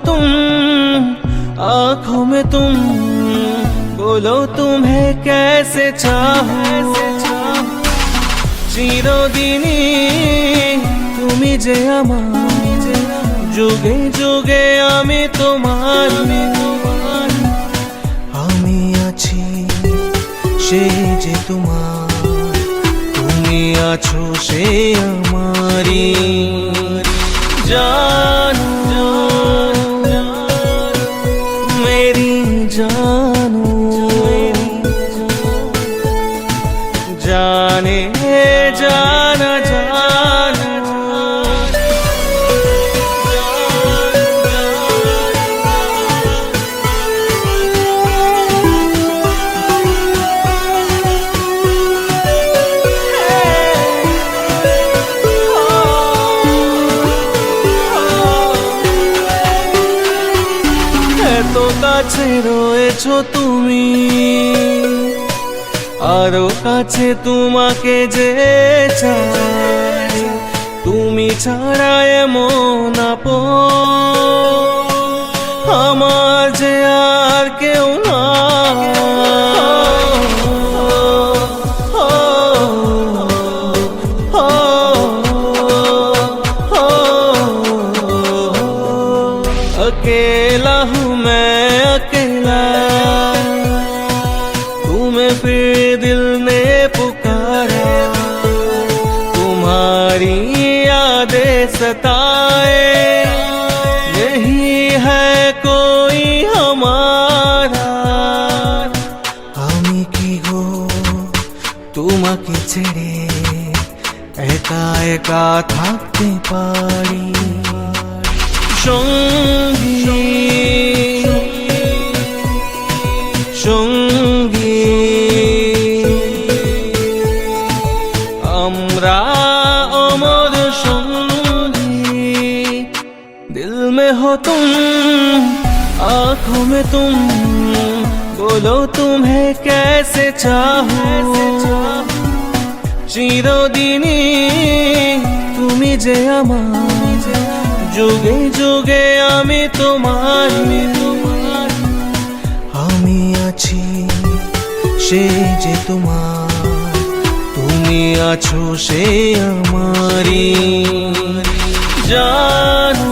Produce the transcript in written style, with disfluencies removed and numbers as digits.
तुम, आँखों में तुम, बोलो तुम्हें कैसे चाहूं। চিরদিনই তুমি যে আমার, যুগে যুগে আমি তোমার। আমি আছি সে যে তোমার, তুমি আছো সে আমারি। জানো मेरी জানো, जाने जाना जाना। এত কাছে রয়েছো তুমি, আরো কাছে তোমাকে যে চাই। তুমি ছাড়া এমন আপন আমার যে আর কেউ না। अकेला हूँ मैं अकेला, तुम्हें फिर दिल ने पुकारा। तुम्हारी यादें सताए, नहीं है कोई हमारा। আমি কি গো তোমাকে ছেড়ে একা একা থাকতে পারি। সঙ্গী সঙ্গী আমরা अमर সঙ্গী। दिल में हो तुम, आँखों में तुम, बोलो तुम्हें कैसे चाहूं। চিরদিনই তুমি যে আমার, যুগে যুগে আমি তোমার। আমি আছি সে যে তোমার, তুমি আছো সে আমারি। জানো